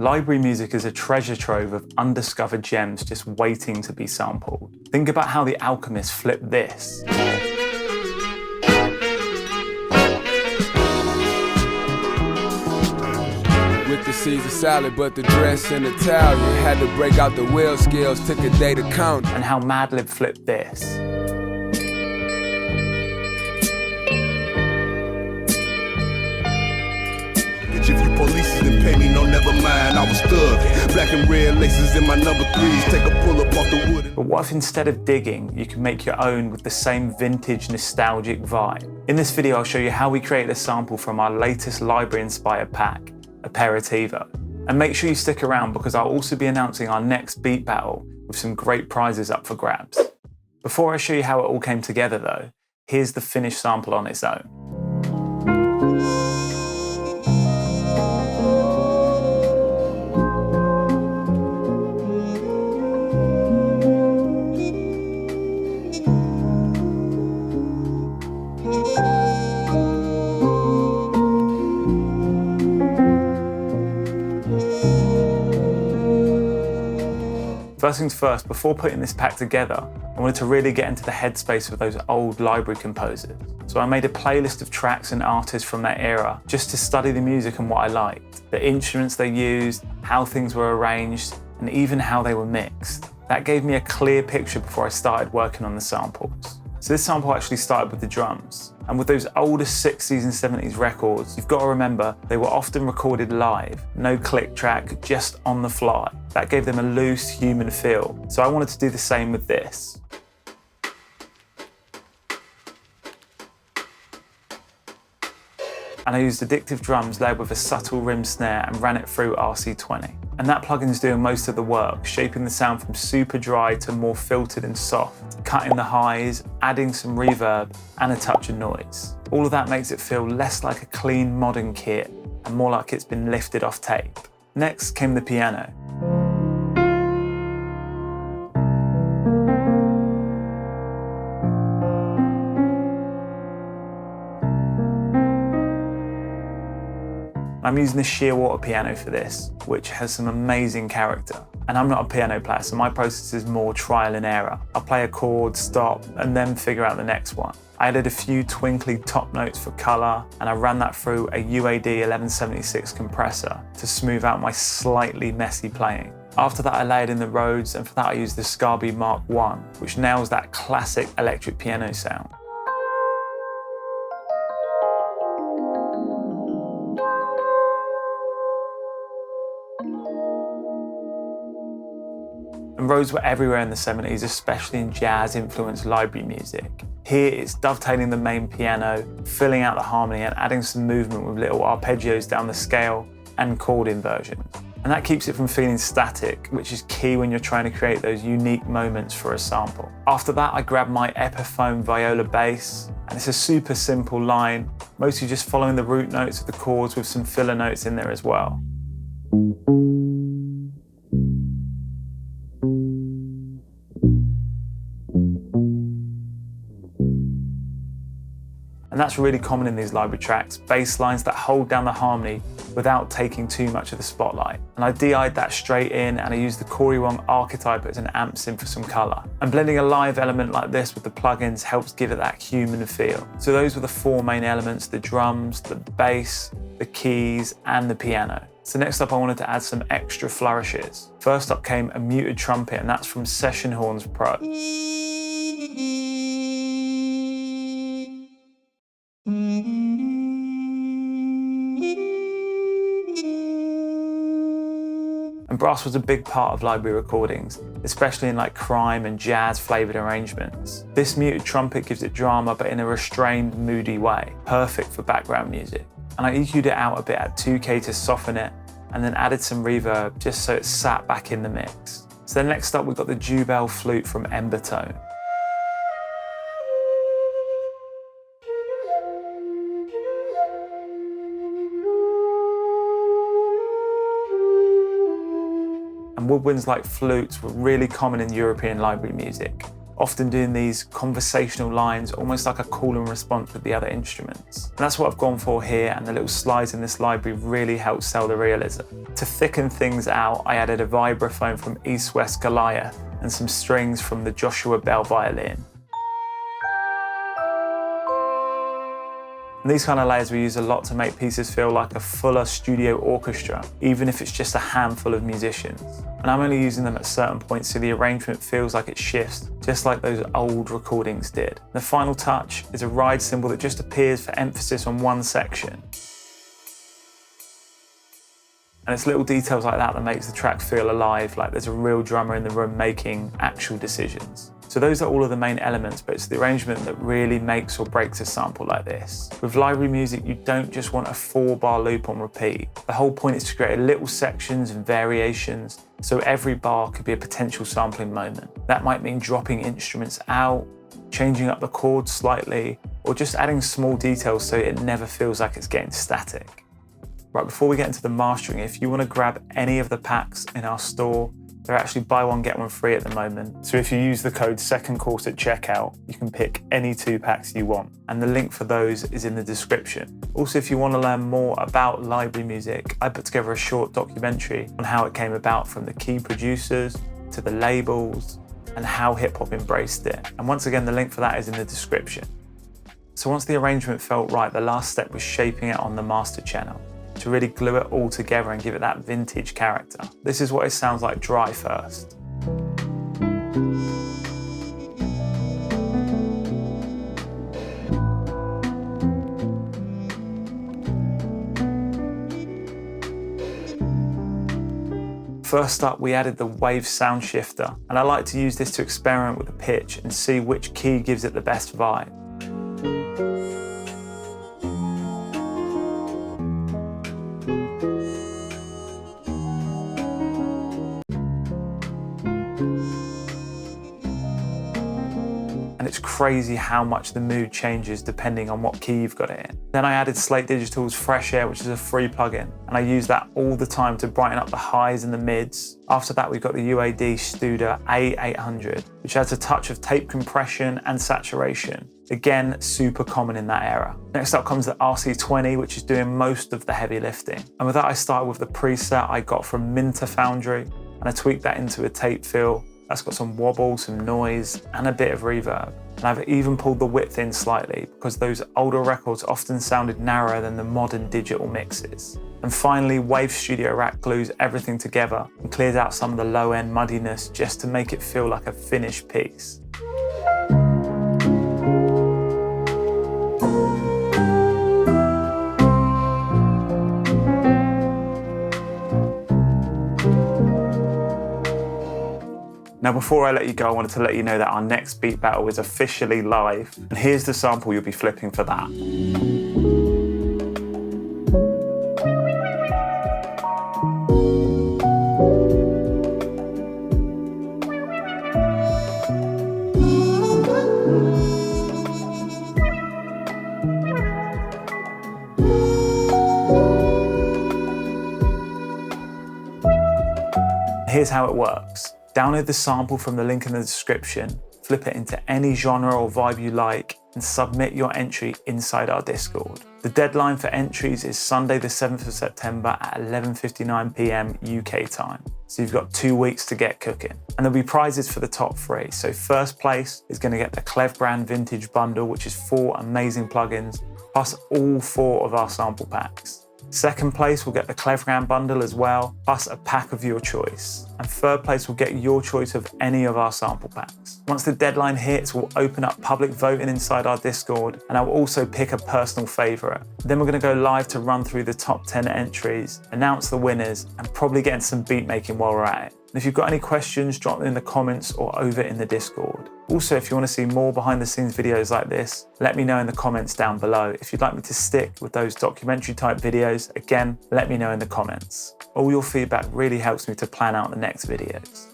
Library music is a treasure trove of undiscovered gems just waiting to be sampled. Think about how the Alchemist flipped this. With the Caesar salad, but the dress in Italian. Had to break out the wheel scales, took a day to count. And how Madlib flipped this. If you police didn't pay me, no, never mind, I was thugging. Black and red laces in my number 3s, take a pull up off the wood. But what if instead of digging, you can make your own with the same vintage nostalgic vibe? In this video, I'll show you how we created a sample from our latest library-inspired pack, Aperitivo. And make sure you stick around because I'll also be announcing our next beat battle with some great prizes up for grabs. Before I show you how it all came together though, here's the finished sample on its own. First things first, before putting this pack together, I wanted to really get into the headspace of those old library composers. So I made a playlist of tracks and artists from that era just to study the music and what I liked, the instruments they used, how things were arranged, and even how they were mixed. That gave me a clear picture before I started working on the samples. So this sample actually started with the drums. And with those older 60s and 70s records, you've got to remember they were often recorded live, no click track, just on the fly. That gave them a loose, human feel. So I wanted to do the same with this. And I used addictive drums layered with a subtle rim snare and ran it through RC20. And that plugin's doing most of the work, shaping the sound from super dry to more filtered and soft, cutting the highs, adding some reverb, and a touch of noise. All of that makes it feel less like a clean modern kit and more like it's been lifted off tape. Next came the piano. I'm using the Shearwater piano for this, which has some amazing character. And I'm not a piano player, so my process is more trial and error. I'll play a chord, stop, and then figure out the next one. I added a few twinkly top notes for color, and I ran that through a UAD 1176 compressor to smooth out my slightly messy playing. After that, I layered in the Rhodes, and for that I used the Scarby Mark I, which nails that classic electric piano sound. And Rhodes were everywhere in the 70s, especially in jazz-influenced library music. Here it's dovetailing the main piano, filling out the harmony and adding some movement with little arpeggios down the scale and chord inversions. And that keeps it from feeling static, which is key when you're trying to create those unique moments for a sample. After that, I grabbed my Epiphone viola bass, and it's a super simple line, mostly just following the root notes of the chords with some filler notes in there as well. And that's really common in these library tracks, bass lines that hold down the harmony without taking too much of the spotlight. And I DI'd that straight in, and I used the Corey Wong archetype as an amp sim for some color. And blending a live element like this with the plugins helps give it that human feel. So those were the four main elements: the drums, the bass, the keys, and the piano. So next up, I wanted to add some extra flourishes. First up came a muted trumpet, and that's from Session Horns Pro. And brass was a big part of library recordings, especially in like crime and jazz flavored arrangements. This muted trumpet gives it drama, but in a restrained, moody way, perfect for background music. And I EQ'd it out a bit at 2K to soften it, and then added some reverb just so it sat back in the mix. So then next up, we've got the Jubel flute from Embertone. And woodwinds like flutes were really common in European library music, often doing these conversational lines, almost like a call and response with the other instruments. And that's what I've gone for here, and the little slides in this library really help sell the realism. To thicken things out, I added a vibraphone from East West Goliath and some strings from the Joshua Bell violin. And these kind of layers we use a lot to make pieces feel like a fuller studio orchestra, even if it's just a handful of musicians. And I'm only using them at certain points so the arrangement feels like it shifts, just like those old recordings did. The final touch is a ride cymbal that just appears for emphasis on one section. And it's little details like that that makes the track feel alive, like there's a real drummer in the room making actual decisions. So those are all of the main elements, but it's the arrangement that really makes or breaks a sample like this. With library music, you don't just want a 4-bar loop on repeat. The whole point is to create little sections and variations, so every bar could be a potential sampling moment. That might mean dropping instruments out, changing up the chords slightly, or just adding small details so it never feels like it's getting static. Right, before we get into the mastering, if you want to grab any of the packs in our store, they're actually buy one, get one free at the moment. So if you use the code SECONDCOURSE at checkout, you can pick any 2 packs you want. And the link for those is in the description. Also, if you want to learn more about library music, I put together a short documentary on how it came about, from the key producers to the labels and how hip hop embraced it. And once again, the link for that is in the description. So once the arrangement felt right, the last step was shaping it on the master channel to really glue it all together and give it that vintage character. This is what it sounds like dry first. First up, we added the wave sound shifter, and I like to use this to experiment with the pitch and see which key gives it the best vibe. And it's crazy how much the mood changes depending on what key you've got it in. Then I added Slate Digital's Fresh Air, which is a free plugin, and I use that all the time to brighten up the highs and the mids. After that, we've got the UAD Studer A800, which adds a touch of tape compression and saturation. Again, super common in that era. Next up comes the RC20, which is doing most of the heavy lifting. And with that, I started with the preset I got from Minter Foundry, and I tweaked that into a tape fill. That's got some wobble, some noise, and a bit of reverb. And I've even pulled the width in slightly because those older records often sounded narrower than the modern digital mixes. And finally, Wave Studio Rack glues everything together and clears out some of the low-end muddiness just to make it feel like a finished piece. Now, before I let you go, I wanted to let you know that our next beat battle is officially live, and here's the sample you'll be flipping for that. Here's how it works. Download the sample from the link in the description, flip it into any genre or vibe you like, and submit your entry inside our Discord. The deadline for entries is Sunday the 7th of September at 11:59 PM UK time. So you've got 2 weeks to get cooking. And there'll be prizes for the top 3. So first place is going to get the Klevgrand Vintage Bundle, which is 4 amazing plugins, plus all 4 of our sample packs. Second place will get the Klevgrand bundle as well, plus a pack of your choice. And third place will get your choice of any of our sample packs. Once the deadline hits, we'll open up public voting inside our Discord, and I'll also pick a personal favorite. Then we're gonna go live to run through the top 10 entries, announce the winners, and probably get into some beat making while we're at it. And if you've got any questions, drop them in the comments or over in the Discord. Also, if you want to see more behind the scenes videos like this, let me know in the comments down below. If you'd like me to stick with those documentary type videos, again, let me know in the comments. All your feedback really helps me to plan out the next videos.